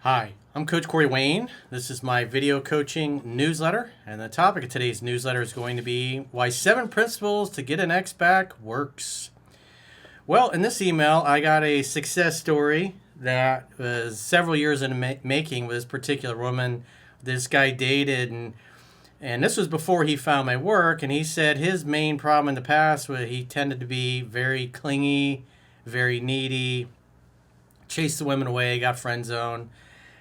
Hi, I'm Coach Corey Wayne. This is my video coaching newsletter, and the topic of today's newsletter is going to be why 7 principles to get an ex back works. Well, in this email, I got a success story that was several years in the making with this particular woman. This guy dated, and this was before he found my work, and he said his main problem in the past was he tended to be very clingy, very needy, chased the women away, got friend zoned.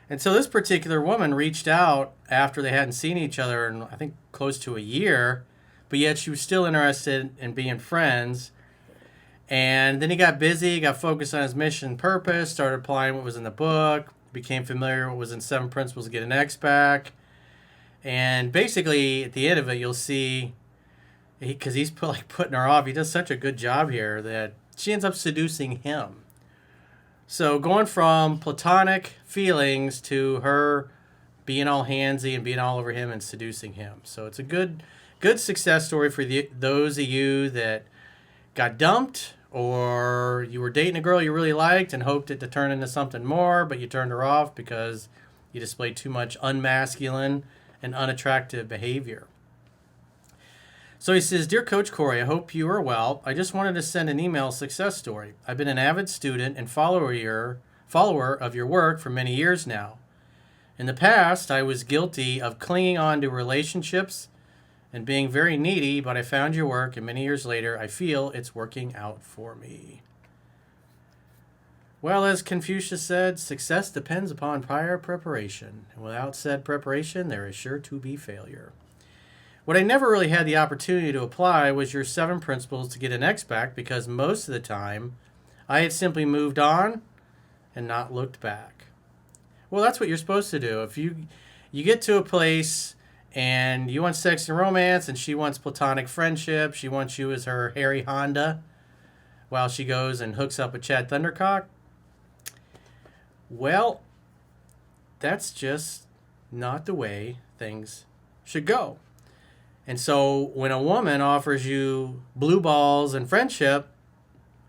And so this particular woman reached out after they hadn't seen each other in, I think, close to a year, but yet she was still interested in being friends. And then he got busy, got focused on his mission and purpose, started applying what was in the book, became familiar with what was in 7 Principles to Get an Ex Back. And basically, at the end of it, you'll see, because he's putting her off, he does such a good job here that she ends up seducing him. So going from platonic feelings to her being all handsy and being all over him and seducing him. So it's a good success story for those of you that got dumped, or you were dating a girl you really liked and hoped it to turn into something more, but you turned her off because you displayed too much unmasculine and unattractive behavior. So he says, "Dear Coach Corey, I hope you are well. I just wanted to send an email success story. I've been an avid student and follower of your work for many years now. In the past, I was guilty of clinging on to relationships and being very needy, but I found your work, and many years later, I feel it's working out for me." Well, as Confucius said, success depends upon prior preparation, and without said preparation, there is sure to be failure. What I never really had the opportunity to apply was your 7 principles to get an ex back, because most of the time I had simply moved on and not looked back. Well, that's what you're supposed to do. If you get to a place and you want sex and romance and she wants platonic friendship, she wants you as her Harry Honda while she goes and hooks up with Chad Thundercock, well, that's just not the way things should go. And so when a woman offers you blue balls and friendship,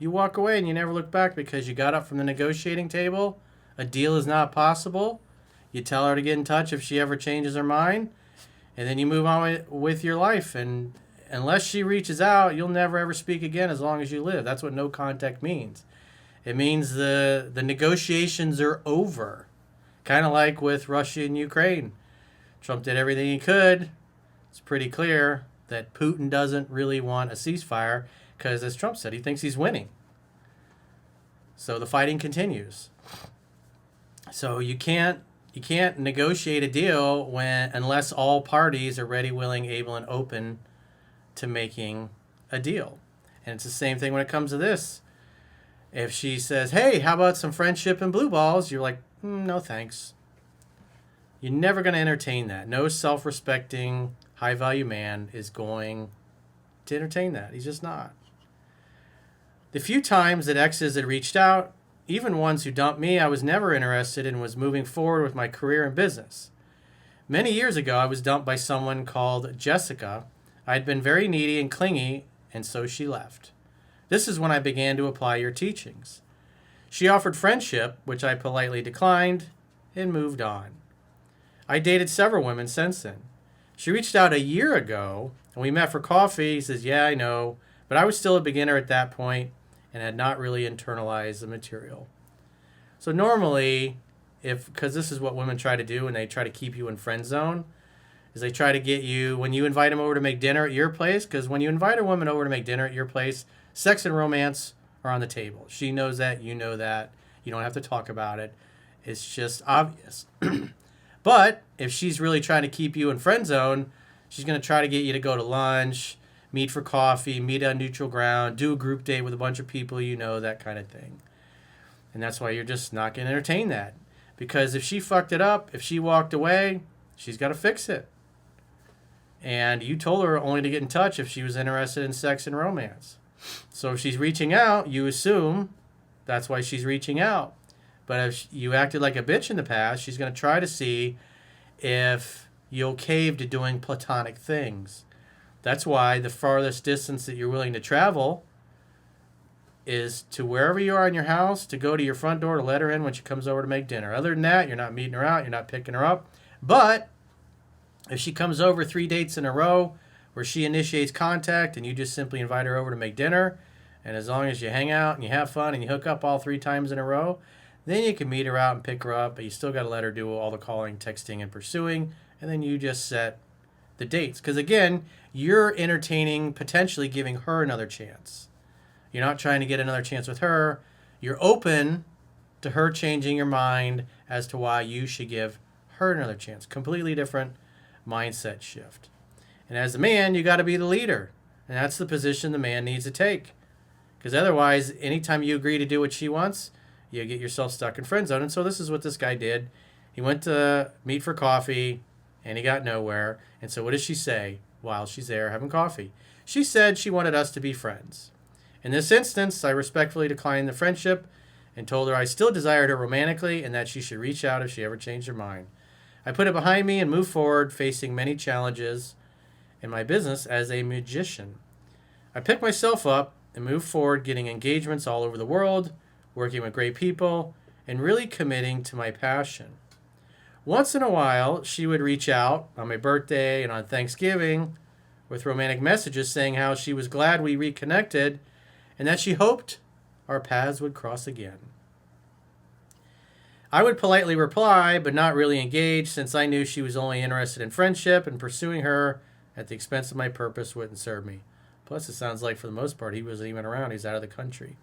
you walk away and you never look back, because you got up from the negotiating table. A deal is not possible. You tell her to get in touch if she ever changes her mind, and then you move on with your life. And unless she reaches out, you'll never ever speak again as long as you live. That's what no contact means. It means the negotiations are over. Kind of like with Russia and Ukraine. Trump did everything he could. It's pretty clear that Putin doesn't really want a ceasefire because, as Trump said, he thinks he's winning. So the fighting continues. So you can't negotiate a deal unless all parties are ready, willing, able, and open to making a deal. And it's the same thing when it comes to this. If she says, "Hey, how about some friendship and blue balls?" You're like, "No, thanks." You're never going to entertain that. No self-respecting, high-value man is going to entertain that. He's just not. The few times that exes had reached out, even ones who dumped me, I was never interested and was moving forward with my career and business. Many years ago, I was dumped by someone called Jessica. I had been very needy and clingy, and so she left. This is when I began to apply your teachings. She offered friendship, which I politely declined, and moved on. I dated several women since then. She reached out a year ago, and we met for coffee. He says, "Yeah, I know, but I was still a beginner at that point and had not really internalized the material." So normally, because this is what women try to do when they try to keep you in friend zone, is they try to get you, when you invite them over to make dinner at your place, because when you invite a woman over to make dinner at your place, sex and romance are on the table. She knows that, you know that. You don't have to talk about it. It's just obvious. But if she's really trying to keep you in friend zone, she's going to try to get you to go to lunch, meet for coffee, meet on neutral ground, do a group date with a bunch of people you know, that kind of thing. And that's why you're just not going to entertain that. Because if she fucked it up, if she walked away, she's got to fix it. And you told her only to get in touch if she was interested in sex and romance. So if she's reaching out, you assume that's why she's reaching out. But if you acted like a bitch in the past, she's going to try to see if you'll cave to doing platonic things. That's why the farthest distance that you're willing to travel is to wherever you are in your house, to go to your front door to let her in when she comes over to make dinner. Other than that, you're not meeting her out, you're not picking her up. But if she comes over 3 dates in a row where she initiates contact and you just simply invite her over to make dinner, and as long as you hang out and you have fun and you hook up all 3 times in a row, then you can meet her out and pick her up, but you still got to let her do all the calling, texting, and pursuing, and then you just set the dates. Because again, you're entertaining, potentially giving her another chance. You're not trying to get another chance with her. You're open to her changing your mind as to why you should give her another chance. Completely different mindset shift. And as a man, you got to be the leader. And that's the position the man needs to take. Because otherwise, anytime you agree to do what she wants, you get yourself stuck in friend zone. And so this is what this guy did. He went to meet for coffee, and he got nowhere. And so what does she say while she's there having coffee? She said she wanted us to be friends. In this instance, I respectfully declined the friendship and told her I still desired her romantically and that she should reach out if she ever changed her mind. I put it behind me and moved forward, facing many challenges in my business as a magician. I picked myself up and moved forward, getting engagements all over the world, working with great people, and really committing to my passion. Once in a while, she would reach out on my birthday and on Thanksgiving with romantic messages saying how she was glad we reconnected and that she hoped our paths would cross again. I would politely reply, but not really engage, since I knew she was only interested in friendship, and pursuing her at the expense of my purpose wouldn't serve me. Plus, it sounds like for the most part, he wasn't even around. He's out of the country.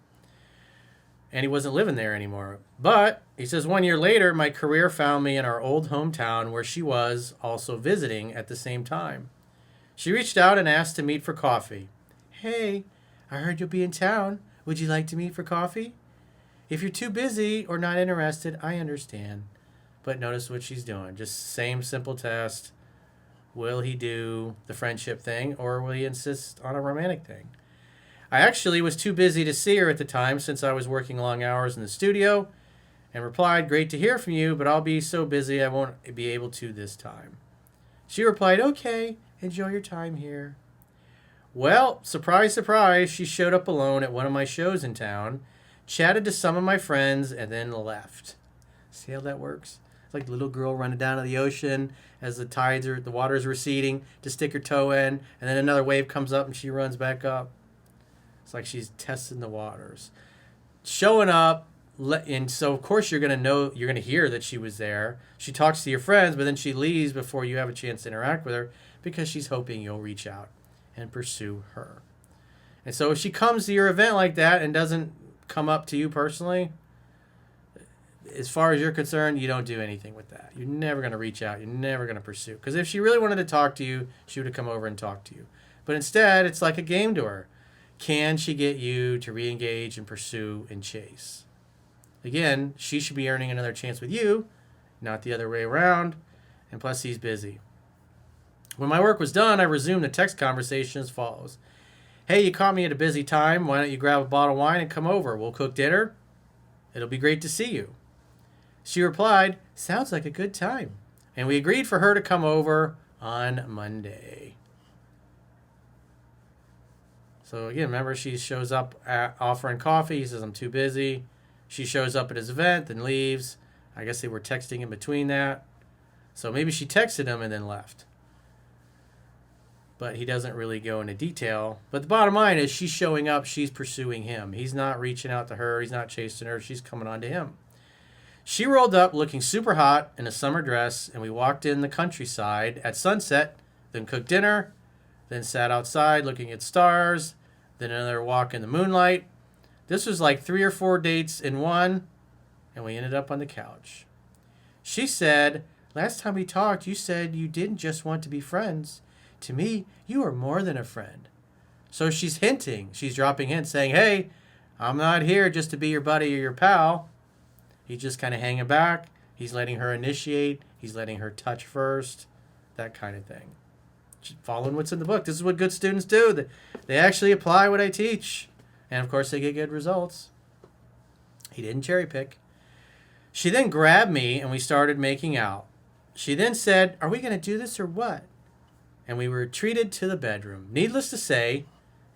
And he wasn't living there anymore. But, he says, 1 year later, my career found me in our old hometown where she was also visiting at the same time. She reached out and asked to meet for coffee. Hey, I heard you'll be in town. Would you like to meet for coffee? If you're too busy or not interested, I understand. But notice what she's doing. Just same simple test. Will he do the friendship thing or will he insist on a romantic thing? I actually was too busy to see her at the time since I was working long hours in the studio and replied, great to hear from you, but I'll be so busy I won't be able to this time. She replied, okay, enjoy your time here. Well, surprise, surprise, she showed up alone at one of my shows in town, chatted to some of my friends, and then left. See how that works? It's like the little girl running down to the ocean as the water's receding to stick her toe in, and then another wave comes up and she runs back up. It's like she's testing the waters. Showing up, and so of course you're going to hear that she was there. She talks to your friends, but then she leaves before you have a chance to interact with her because she's hoping you'll reach out and pursue her. And so if she comes to your event like that and doesn't come up to you personally, as far as you're concerned, you don't do anything with that. You're never going to reach out. You're never going to pursue. Because if she really wanted to talk to you, she would have come over and talked to you. But instead, it's like a game to her. Can she get you to re-engage and pursue and chase? Again, she should be earning another chance with you, not the other way around. And plus, he's busy. When my work was done, I resumed the text conversation as follows. Hey, you caught me at a busy time. Why don't you grab a bottle of wine and come over? We'll cook dinner. It'll be great to see you. She replied, sounds like a good time. And we agreed for her to come over on Monday. So again, remember, she shows up offering coffee. He says, I'm too busy. She shows up at his event, then leaves. I guess they were texting in between that. So maybe she texted him and then left. But he doesn't really go into detail. But the bottom line is she's showing up. She's pursuing him. He's not reaching out to her. He's not chasing her. She's coming on to him. She rolled up looking super hot in a summer dress, and we walked in the countryside at sunset, then cooked dinner, then sat outside looking at stars, then another walk in the moonlight. This was like 3 or 4 dates in one, and we ended up on the couch. She said, last time we talked, you said you didn't just want to be friends. To me, you are more than a friend. So she's hinting. She's dropping hints saying, hey, I'm not here just to be your buddy or your pal. He's just kind of hanging back. He's letting her initiate. He's letting her touch first. That kind of thing. Following what's in the book. This is what good students do. They actually apply what I teach. And, of course, they get good results. He didn't cherry pick. She then grabbed me, and we started making out. She then said, are we going to do this or what? And we were treated to the bedroom. Needless to say,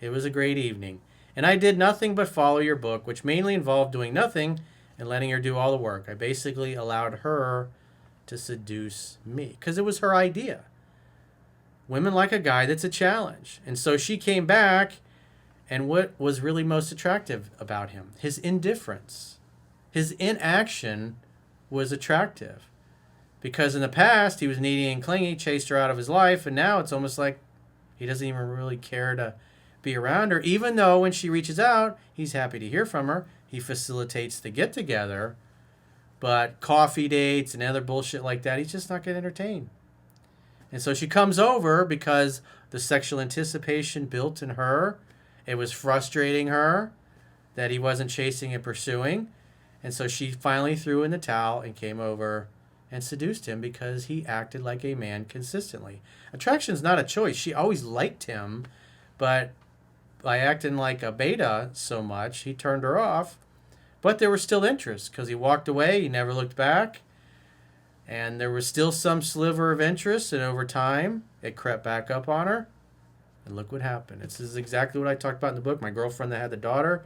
it was a great evening. And I did nothing but follow your book, which mainly involved doing nothing and letting her do all the work. I basically allowed her to seduce me because it was her idea. Women like a guy that's a challenge. And so she came back, and what was really most attractive about him? His indifference. His inaction was attractive. Because in the past, he was needy and clingy, chased her out of his life, and now it's almost like he doesn't even really care to be around her, even though when she reaches out, he's happy to hear from her. He facilitates the get-together, but coffee dates and other bullshit like that, he's just not going to entertain. And so she comes over because the sexual anticipation built in her. It was frustrating her that he wasn't chasing and pursuing. And so she finally threw in the towel and came over and seduced him because he acted like a man consistently. Attraction is not a choice. She always liked him, but by acting like a beta so much, he turned her off. But there was still interest because he walked away. He never looked back. And there was still some sliver of interest, and over time, it crept back up on her. And look what happened. This is exactly what I talked about in the book. My girlfriend that had the daughter,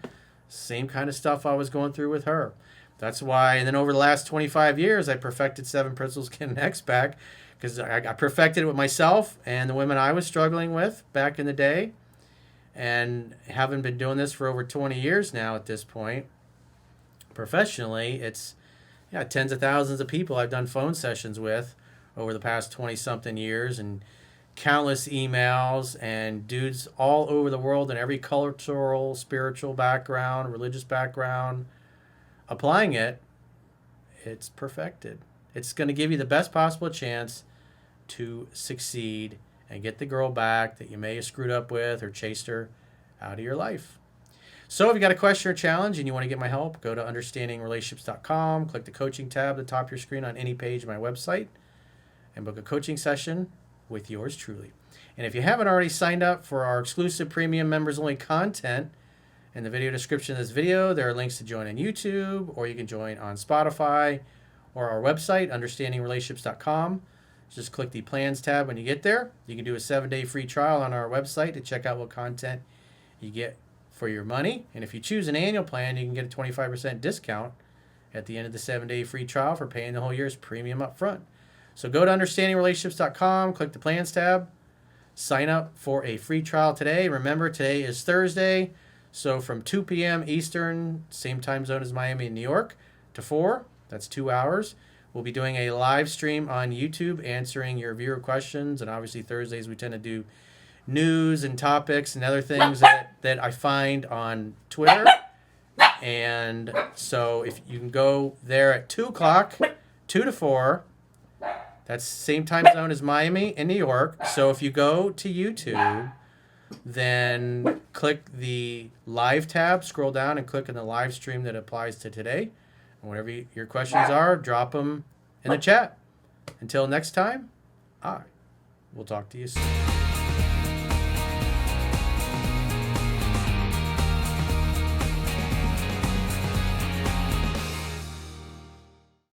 same kind of stuff I was going through with her. That's why, and then over the last 25 years, I perfected 7 Principles to Get an Ex Back, because I perfected it with myself and the women I was struggling with back in the day. And having been doing this for over 20 years now at this point, professionally, it's tens of thousands of people I've done phone sessions with over the past 20-something years, and countless emails, and dudes all over the world in every cultural, spiritual background, religious background. Applying it, it's perfected. It's going to give you the best possible chance to succeed and get the girl back that you may have screwed up with or chased her out of your life. So if you got a question or challenge and you want to get my help, go to understandingrelationships.com, click the coaching tab at the top of your screen on any page of my website, and book a coaching session with yours truly. And if you haven't already signed up for our exclusive premium members-only content, in the video description of this video, there are links to join on YouTube, or you can join on Spotify, or our website, understandingrelationships.com. Just click the plans tab when you get there. You can do a 7-day free trial on our website to check out what content you get for your money. And if you choose an annual plan, you can get a 25% discount at the end of the 7-day free trial for paying the whole year's premium up front. So go to understandingrelationships.com, click the plans tab, sign up for a free trial today. Remember, today is Thursday, so from 2 p.m. Eastern, same time zone as Miami and New York, to 4, that's 2 hours. We'll be doing a live stream on YouTube answering your viewer questions, and obviously Thursdays we tend to do news and topics and other things that I find on Twitter. And so if you can go there at 2 o'clock, 2 to 4, that's the same time zone as Miami and New York. So if you go to YouTube, then click the live tab, scroll down and click on the live stream that applies to today. And whatever your questions are, drop them in the chat. Until next time, I will talk to you soon.